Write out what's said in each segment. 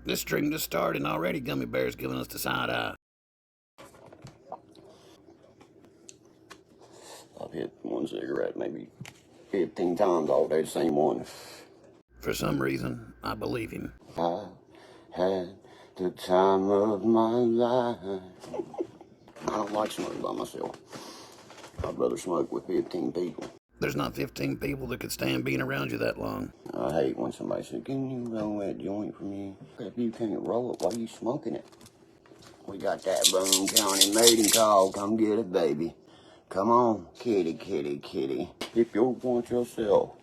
This string just started and already Gummy Bear's giving us the side eye. I've hit one cigarette maybe 15 times all day, the same one. For some reason, I believe him. I had the time of my life. I don't like smoking by myself. I'd rather smoke with 15 people. There's not 15 people that could stand being around you that long. I hate when somebody says, "Can you roll that joint for me?" If you can't roll it, why are you smoking it? We got that Boone County mating call. Come get it, baby. Come on, kitty, kitty, kitty. If you want yourself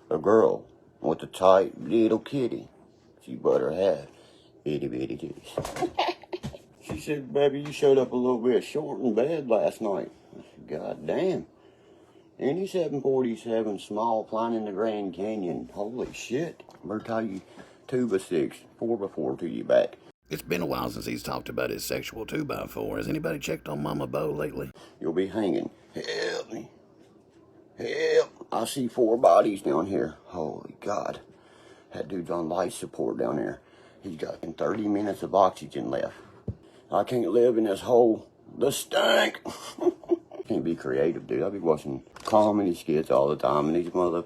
a girl with a tight little kitty, she better have itty bitty titties. She said, "Baby, you showed up a little bit short in bed last night." I said, "God damn. Any 747 small flying in the Grand Canyon. Holy shit. Better tie you 2x6, 4x4 to your back." It's been a while since he's talked about his sexual 2x4. Has anybody checked on Mama Bo lately? You'll be hanging. Help me. Help. I see 4 bodies down here. Holy God. That dude's on life support down there. He's got 30 minutes of oxygen left. I can't live in this hole. The stank. Can't be creative, dude. I'll be watching comedy skits all the time, and these motherfuckers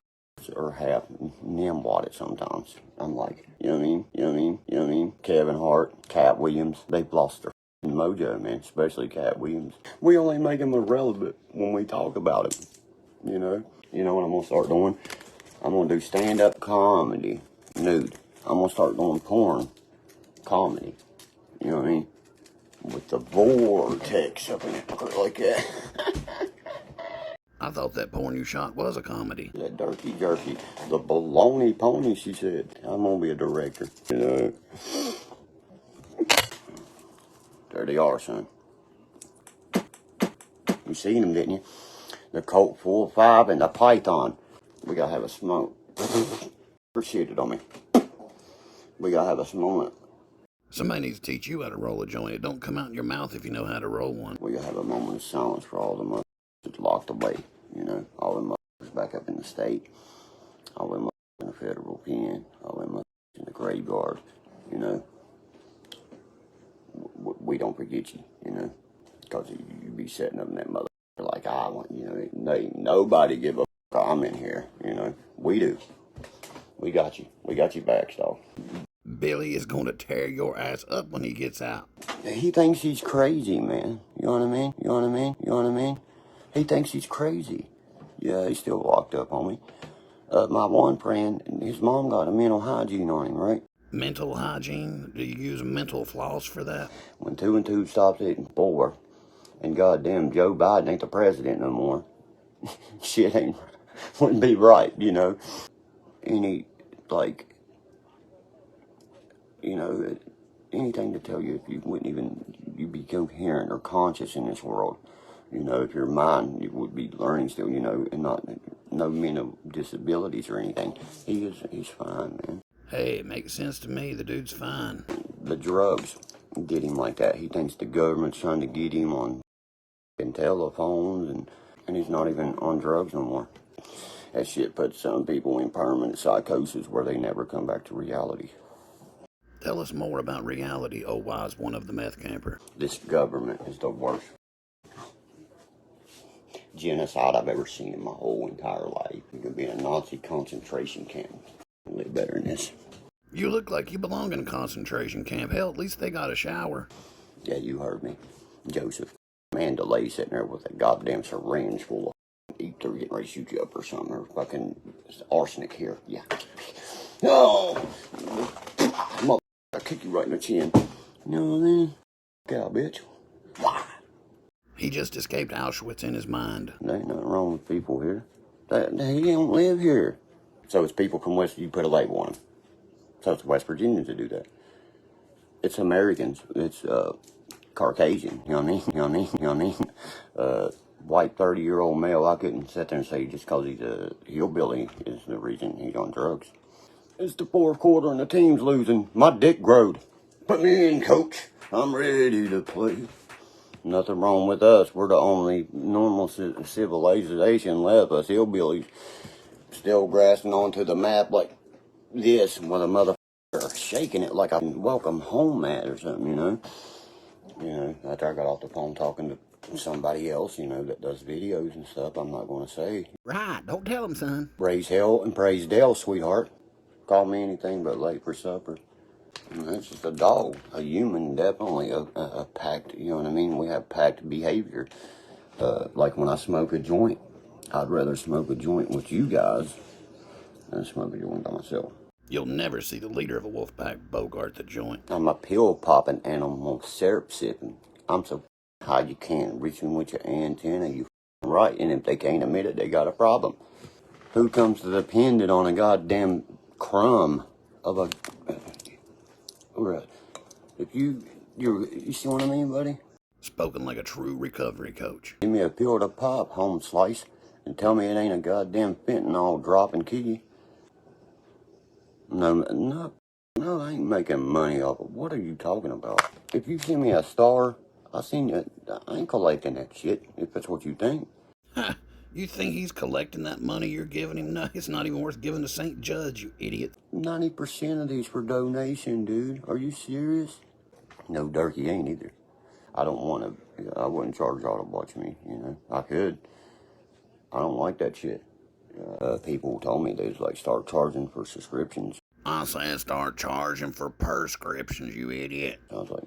are half nimwatted sometimes. I'm like, you know what I mean? You know what I mean? You know what I mean? Kevin Hart, Cat Williams, they've lost their mojo, man, especially Cat Williams. We only make him irrelevant when we talk about him, you know? You know what I'm going to start doing? I'm going to do stand-up comedy, nude. I'm going to start doing porn comedy, you know what I mean? With the vortex up in it, like that. I thought that porn you shot was a comedy. That Derkie jerky, the baloney pony, she said. I'm gonna be a director, you know. There they are, son. You seen them, didn't you? The Colt 4.5 and the Python. We gotta have a smoke. Shit it on me. We gotta have a smoke. Somebody needs to teach you how to roll a joint. It don't come out in your mouth if you know how to roll one. We gotta have a moment of silence for all the motherfuckers locked away, you know. All the motherfuckers back up in the state. All the motherfuckers in the federal pen. All the motherfuckers in the graveyard, you know. We don't forget you, you know. Because you be setting up in that motherfucker like I want, you know. Ain't nobody give a fuck I'm in here, you know. We do. We got you. We got you back, dog. Billy is going to tear your ass up when he gets out. He thinks he's crazy, man. You know what I mean? You know what I mean? You know what I mean? He thinks he's crazy. Yeah, he's still locked up on me. My one friend, his mom got a mental hygiene on him, right? Mental hygiene? Do you use mental floss for that? When 2 and 2 stops hitting 4, and goddamn Joe Biden ain't the president no more, shit wouldn't be right, you know? Any, like, you know, anything to tell you if you wouldn't even, you'd be coherent or conscious in this world. You know, if your mind, you would be learning still, you know, and not, no mental disabilities or anything. He's fine, man. Hey, it makes sense to me. The dude's fine. The drugs get him like that. He thinks the government's trying to get him on telephones, and he's not even on drugs no more. That shit puts some people in permanent psychosis where they never come back to reality. Tell us more about reality, oh wise one of the meth camper. This government is the worst genocide I've ever seen in my whole entire life. You could be in a Nazi concentration camp. Live better than this. You look like you belong in a concentration camp. Hell, at least they got a shower. Yeah, you heard me. Joseph Mandalay sitting there with a goddamn syringe full of ether getting ready to shoot you up or something. Or fucking arsenic here. Yeah. No! Motherfucker, I'll kick you right in the chin. You know what I mean? Get out, bitch. Why? He just escaped Auschwitz in his mind. There ain't nothing wrong with people here. He don't live here. So it's people from West, you put a label on them. So it's West Virginians that do that. It's Americans. It's Caucasian. You know what I mean? You know what I mean? You know what I mean? White 30-year-old male, I couldn't sit there and say just because he's a hillbilly is the reason he's on drugs. It's the fourth quarter and the team's losing. My dick growed. Put me in, coach. I'm ready to play. Nothing wrong with us. We're the only normal civilization left. Us hillbillies still grasping onto the map like this, with a motherfucker shaking it like a welcome home mat or something, you know. After I got off the phone talking to somebody else, that does videos and stuff, I'm not going to say. Right, don't tell him, son. Raise hell and praise Dale, sweetheart. Call me anything but late for supper. That's just a dog, a human, definitely a packed, you know what I mean? We have packed behavior. Like when I smoke a joint, I'd rather smoke a joint with you guys than smoke a joint by myself. You'll never see the leader of a wolf pack bogart the joint. I'm a pill popping animal, syrup sipping. I'm so high you can't reach them with your antenna, you right. And if they can't admit it, they got a problem. Who comes to dependent on a goddamn crumb of a... If you see what I mean, buddy? Spoken like a true recovery coach. Give me a pill to pop, home slice, and tell me it ain't a goddamn fentanyl dropping key. No, I ain't making money off of. What are you talking about? If you send me a star, I ain't collecting that shit, if that's what you think. Ha! You think he's collecting that money you're giving him? No, it's not even worth giving to St. Judge, you idiot. 90% of these for donation, dude. Are you serious? No, Derkie ain't either. I wouldn't charge y'all to watch me, I could. I don't like that shit. People told me they was like, start charging for subscriptions. I said start charging for prescriptions, you idiot. I was like,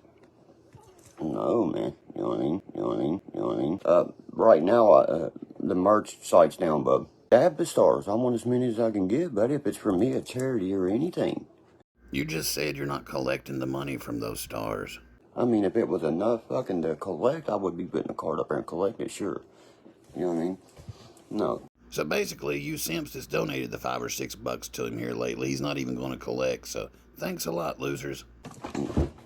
no, man. You know what I mean? Right now, the merch site's down, bub. Dab the stars. I want as many as I can get, buddy, if it's for me, a charity or anything. You just said you're not collecting the money from those stars. I mean, if it was enough fucking to collect, I would be putting a card up there and collect it, sure. You know what I mean? No. So basically, you simps that's donated the $5 or $6 to him here lately, he's not even going to collect, so thanks a lot, losers.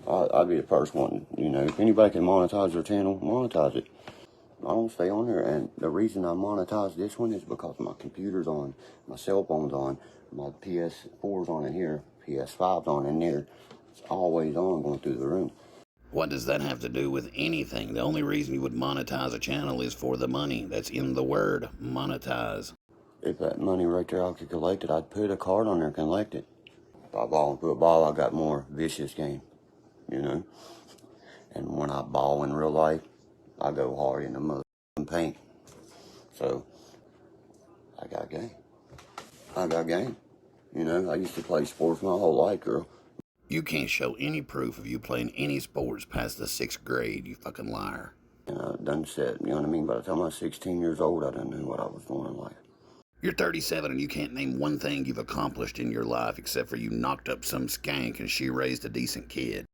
I'd be the first one, if anybody can monetize their channel, monetize it. I don't stay on there, and the reason I monetize this one is because my computer's on, my cell phone's on, my PS4's on in here, PS5's on in there. It's always on going through the room. What does that have to do with anything? The only reason you would monetize a channel is for the money. That's in the word, monetize. If that money right there I could collect it, I'd put a card on there and collect it. If I ball and put a ball, I got more vicious game, And when I ball in real life, I go hard in the mud and paint. So, I got game. I used to play sports my whole life, girl. You can't show any proof of you playing any sports past the 6th grade, you fucking liar. And I done said, you know what I mean? By the time I was 16 years old, I done knew what I was doing in life. You're 37 and you can't name one thing you've accomplished in your life except for you knocked up some skank and she raised a decent kid.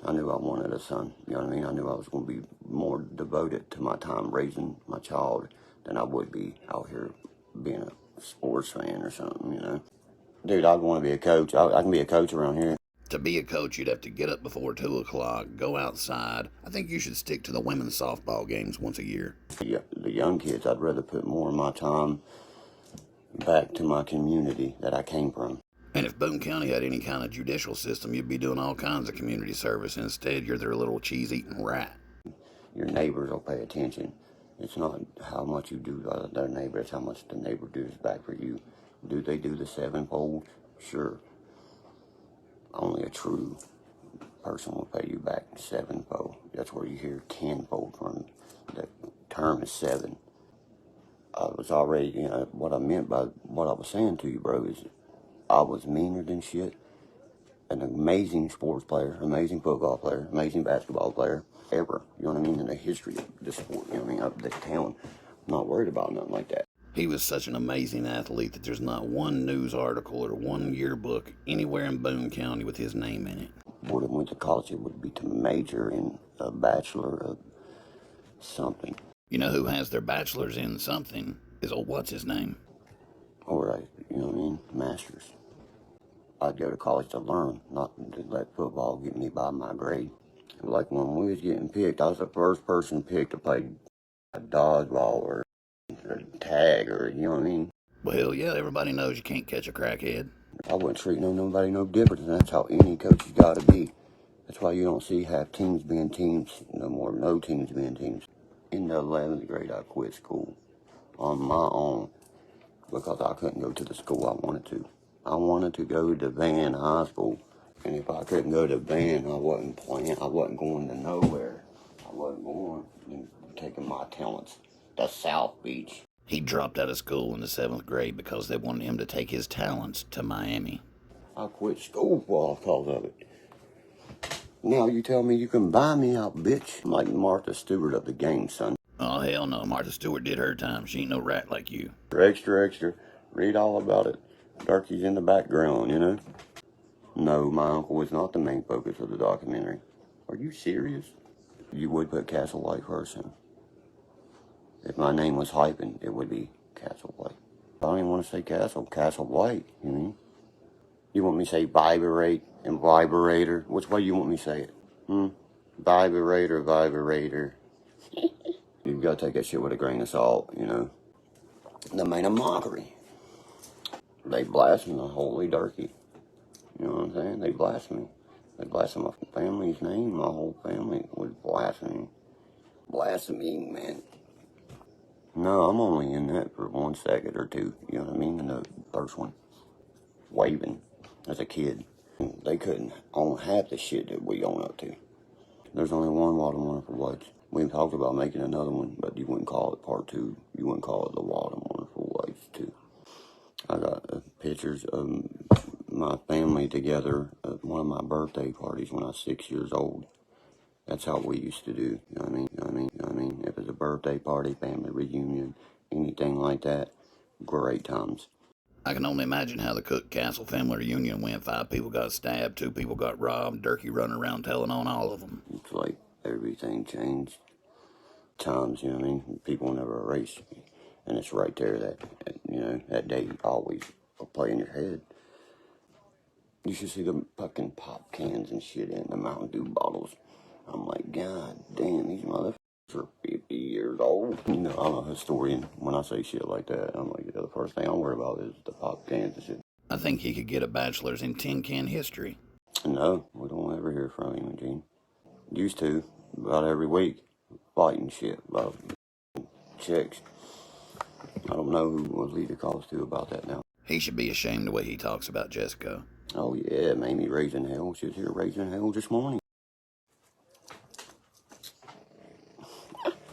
I knew I wanted a son, you know what I mean? I knew I was going to be more devoted to my time raising my child than I would be out here being a sports fan or something, Dude, I want to be a coach. I can be a coach around here. To be a coach, you'd have to get up before 2 o'clock, go outside. I think you should stick to the women's softball games once a year. The young kids, I'd rather put more of my time back to my community that I came from. And if Boone County had any kind of judicial system, you'd be doing all kinds of community service. Instead, you're their little cheese-eating rat. Your neighbors will pay attention. It's not how much you do to their neighbor, it's how much the neighbor does back for you. Do they do the sevenfold? Sure. Only a true person will pay you back sevenfold. That's where you hear tenfold from. The term is 7. I was already, what I meant by what I was saying to you, bro, is I was meaner than shit. An amazing sports player, amazing football player, amazing basketball player, ever. You know what I mean? In the history of the sport, of the town. I'm not worried about nothing like that. He was such an amazing athlete that there's not one news article or one yearbook anywhere in Boone County with his name in it. Would have went to college, it would be to major in a bachelor of something. You know who has their bachelor's in something is old what's his name? Or masters. I'd go to college to learn, not to let football get me by my grade. Like when we was getting picked, I was the first person picked to play a dodgeball or tag or, you know what I mean? Well, hell yeah, everybody knows you can't catch a crackhead. I wouldn't treat nobody no different, and that's how any coach has got to be. That's why you don't see half teams being teams no more. No teams being teams. In the 11th grade, I quit school on my own because I couldn't go to the school I wanted to. I wanted to go to Van High School, and if I couldn't go to Van, I wasn't playing. I wasn't going to nowhere. I wasn't going and taking my talents to South Beach. He dropped out of school in the 7th grade because they wanted him to take his talents to Miami. I quit school because of it. Now you tell me you can buy me out, bitch. I'm like Martha Stewart of the game, son. Oh, hell no. Martha Stewart did her time. She ain't no rat like you. Extra, extra. Read all about it. Derkie's in the background, you know? No, my uncle was not the main focus of the documentary. Are you serious? You would put Castle White first, huh? If my name was hyping, it would be Castle White. I don't even want to say Castle. Castle White, you mean? You want me to say vibrate and vibrator? Which way you want me to say it? Vibrator, vibrator. You've got to take that shit with a grain of salt, you know? They made a mockery. They blaspheme the holy Derkie. You know what I'm saying? They blaspheme. They blaspheme my family's name. My whole family was blaspheming. Blaspheming, man. No, I'm only in that for 1 second or two. You know what I mean? In the first one. Waving as a kid. They couldn't own half the shit that we own up to. There's only one Wild and Wonderful Whites. We talked about making another one, but you wouldn't call it part 2. You wouldn't call it the Wild and Wonderful Whites 2. I got pictures of my family together at one of my birthday parties when I was 6 years old. That's how we used to do. You know what I mean? You know what I mean? You know what I mean? If it was a birthday party, family reunion, anything like that, great times. I can only imagine how the Cook Castle family reunion went. 5 people got stabbed, 2 people got robbed, Derkie running around telling on all of them. It's like everything changed. Times, you know what I mean? People never erase. And it's right there that, you know, that day always will play in your head. You should see the fucking pop cans and shit in the Mountain Dew bottles. I'm like, God damn, these motherfuckers are 50 years old. You know, I'm a historian. When I say shit like that, I'm like, the first thing I worry about is the pop cans and shit. I think he could get a bachelor's in tin can history. No, we don't ever hear from him, Gene. Used to, about every week, fighting shit about chicks. I don't know who will lead the calls to about that now. He should be ashamed the way he talks about Jessica. Oh yeah, Mamie raising hell. She was here raising hell this morning.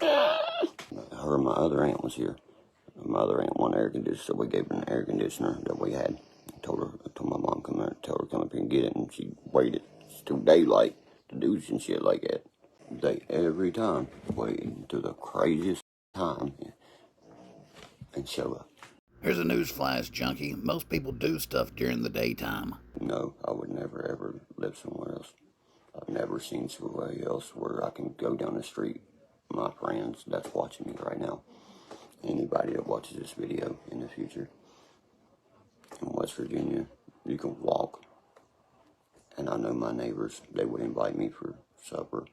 Her and my other aunt was here. My other aunt wanted air conditioner, so we gave her an air conditioner that we had. I told my mom come here, tell her come up here and get it, and she waited. It's till daylight to do some shit like that. They every time wait to the craziest time and show up. Here's a newsflash, junkie. Most people do stuff during the daytime. No, I would never ever live somewhere else. I've never seen somewhere else where I can go down the street. My friends that's watching me right now, anybody that watches this video in the future, in West Virginia, you can walk. And I know my neighbors, they would invite me for supper,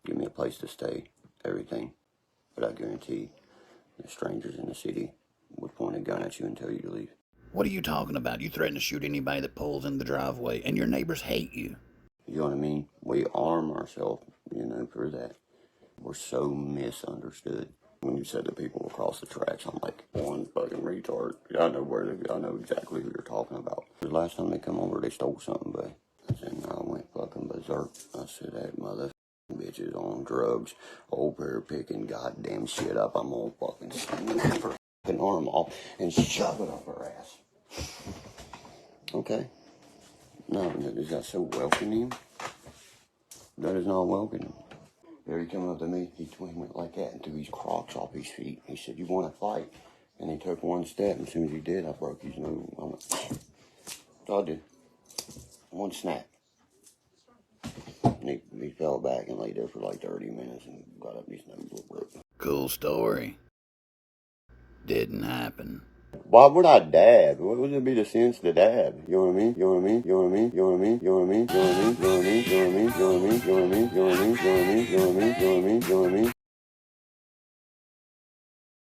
give me a place to stay, everything. But I guarantee the strangers in the city would point a gun at you and tell you to leave. What are you talking about? You threaten to shoot anybody that pulls in the driveway, and your neighbors hate you. You know what I mean? We arm ourselves, you know, for that. We're so misunderstood. When you said that people will cross the tracks, I'm like, one fucking retard. I know exactly who you're talking about. The last time they come over, they stole something, but and I went fucking berserk. I said, that mother bitch is on drugs, old pair picking goddamn shit up. I'm gonna fucking snap her fucking arm off and shove it up her ass. Okay. No, is that so welcoming? That is not welcoming. There he came up to me, he went like that and threw his Crocs off his feet. He said, you want to fight? And he took one step, and as soon as he did, I broke his nose. I went, so I did. One snap. And he fell back and laid there for like 30 minutes and got up, his nose was broke. Cool story. Didn't happen. Why would I dab? What would it be the sense to dab? You know what I mean? You know what I mean? You know what I mean? You know what I mean? You know what I mean? You know what I mean? You know what I mean? You know what I mean? You know what I mean? You know what I mean? You know what I mean? You know what I mean? You know what I mean? You know what I mean?